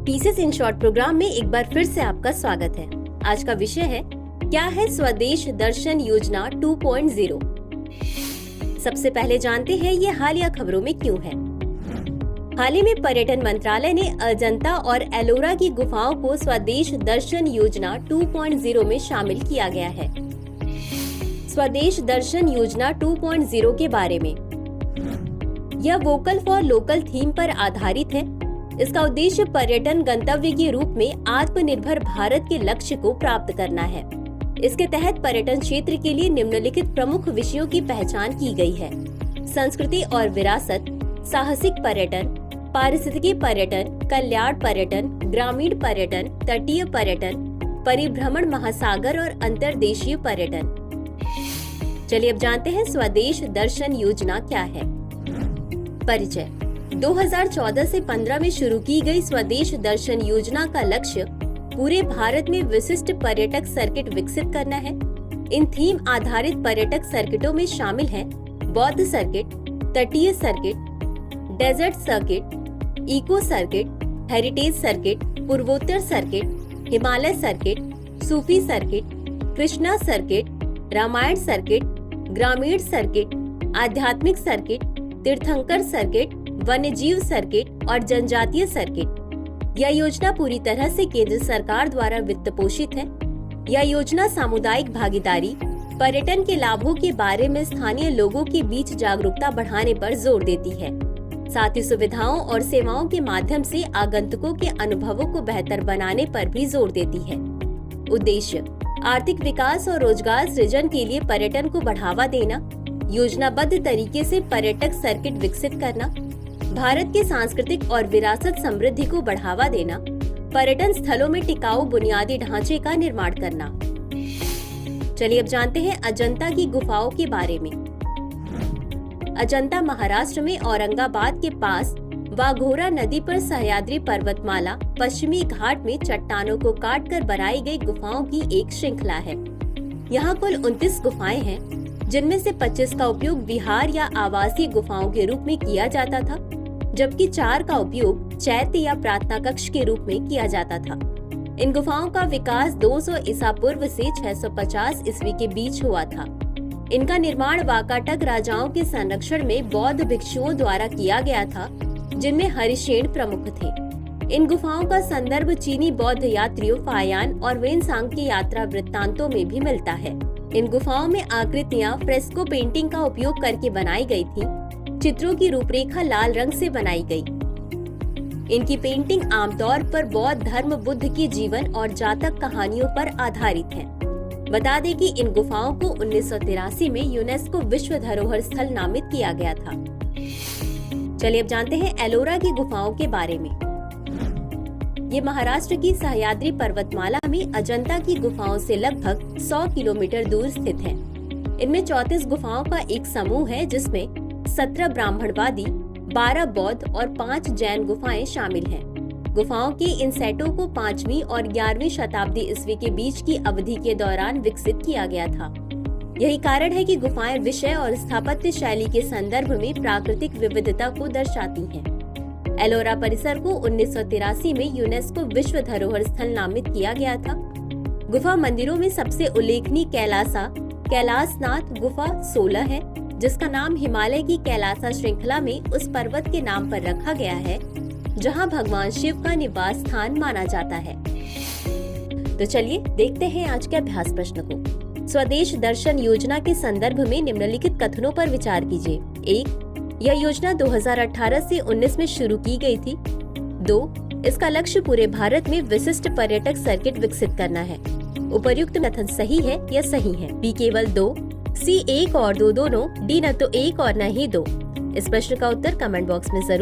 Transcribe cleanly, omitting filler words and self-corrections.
TCS in short programme में एक बार फिर से आपका स्वागत है। आज का विषय है, क्या है स्वदेश दर्शन योजना 2.0। सबसे पहले जानते हैं ये हालिया खबरों में क्यों है। हाल ही में पर्यटन मंत्रालय ने अजंता और एलोरा की गुफाओं को स्वदेश दर्शन योजना 2.0 में शामिल किया गया है। स्वदेश दर्शन योजना 2.0 के बारे में, यह वोकल फॉर लोकल थीम पर आधारित है। इसका उद्देश्य पर्यटन गंतव्य के रूप में आत्मनिर्भर भारत के लक्ष्य को प्राप्त करना है। इसके तहत पर्यटन क्षेत्र के लिए निम्नलिखित प्रमुख विषयों की पहचान की गई है: संस्कृति और विरासत, साहसिक पर्यटन, पारिस्थितिकी पर्यटन, कल्याण पर्यटन, ग्रामीण पर्यटन, तटीय पर्यटन, परिभ्रमण महासागर और अंतर्देशीय पर्यटन। चलिए अब जानते हैं स्वदेश दर्शन योजना क्या है। परिचय। 2014 से 15 में शुरू की गई स्वदेश दर्शन योजना का लक्ष्य पूरे भारत में विशिष्ट पर्यटक सर्किट विकसित करना है। इन थीम आधारित पर्यटक सर्किटों में शामिल हैं बौद्ध सर्किट, तटीय circuit, desert circuit, eco circuit, heritage circuit, पूर्वोत्तर सर्किट, हिमालय सर्किट, सूफी circuit, Krishna circuit, Ramayana circuit, ग्रामीण सर्किट, आध्यात्मिक सर्किट, तीर्थंकर सर्किट, वन्यजीव सर्किट और जनजातीय सर्किट। यह योजना पूरी तरह से केंद्र सरकार द्वारा वित्त पोषित है। यह योजना सामुदायिक भागीदारी, पर्यटन के लाभों के बारे में स्थानीय लोगों के बीच जागरूकता बढ़ाने पर जोर देती है। साथ ही सुविधाओं और सेवाओं के माध्यम से आगंतुकों के अनुभवों को बेहतर बनाने पर भी जोर देती है। उद्देश्य: आर्थिक विकास और रोजगार सृजन के लिए पर्यटन को बढ़ावा देना, योजनाबद्ध तरीके से पर्यटक सर्किट विकसित करना, भारत के सांस्कृतिक और विरासत समृद्धि को बढ़ावा देना, पर्यटन स्थलों में टिकाऊ बुनियादी ढांचे का निर्माण करना। चलिए अब जानते हैं अजंता की गुफाओं के बारे में। अजंता महाराष्ट्र में औरंगाबाद के पास वाघोरा नदी पर सह्याद्री पर्वतमाला पश्चिमी घाट में चट्टानों को काटकर बनाई गई गुफाओं की एक श्रृंखला है। यहाँ कुल 29 गुफाएं हैं, जिनमें से 25 का उपयोग विहार या आवासीय गुफाओं के रूप में किया जाता था, जबकि 4 का उपयोग चैत्य या प्रार्थना कक्ष के रूप में किया जाता था। इन गुफाओं का विकास 200 ईसा पूर्व से 650 ईस्वी के बीच हुआ था। इनका निर्माण वाकाटक राजाओं के संरक्षण में बौद्ध भिक्षुओं द्वारा किया गया था, जिनमें हरिशेन प्रमुख थे। इन गुफाओं का संदर्भ चीनी बौद्ध यात्रियों फायान और वेनसांग के यात्रा वृत्तांतों में भी मिलता है। इन गुफाओं में आकृतियां फ्रेस्को पेंटिंग का उपयोग करके बनाई गई थी। चित्रों की रूपरेखा लाल रंग से बनाई गई। इनकी पेंटिंग आमतौर पर बौद्ध धर्म बुद्ध के जीवन और जातक कहानियों पर आधारित है। बता दें कि इन गुफाओं को 1983 में यूनेस्को विश्व धरोहर स्थल नामित किया गया था। चलिए अब जानते हैं एलोरा की गुफाओं के बारे में। ये महाराष्ट्र की सह्याद्री पर्वतमाला में अजंता की गुफाओं से लगभग 100 किलोमीटर दूर स्थित है। इनमें 34 गुफाओं का एक समूह है, जिसमें 17 ब्राह्मणवादी, 12 बौद्ध और 5 जैन गुफाएं शामिल हैं। गुफाओं के इन सेटों को 5वीं और 11वीं शताब्दी ईस्वी के बीच की अवधि के दौरान विकसित किया गया था। यही कारण है कि गुफाएं विषय और स्थापत्य शैली के संदर्भ में प्राकृतिक विविधता को दर्शाती हैं। एलोरा परिसर को 1983 में यूनेस्को विश्व धरोहर स्थल नामित किया गया था। गुफा मंदिरों में सबसे उल्लेखनीय कैलाशनाथ गुफा 16 है, जिसका नाम हिमालय की कैलासा श्रृंखला में उस पर्वत के नाम पर रखा गया है, जहां भगवान शिव का निवास स्थान माना जाता है। तो चलिए देखते हैं आज के अभ्यास प्रश्न को। स्वदेश दर्शन योजना के संदर्भ में निम्नलिखित कथनों पर विचार कीजिए। 1. यह योजना 2018 से 19 में शुरू की गई थी। 2. इसका लक्ष्य पूरे भारत में विशिष्ट पर्यटक सर्किट विकसित करना है। उपर्युक्त कथन सही है या सही है? बी केवल 2, सी 1 और 2 दोनों, डी न तो 1 और न ही 2। इस प्रश्न का उत्तर कमेंट बॉक्स में जरूर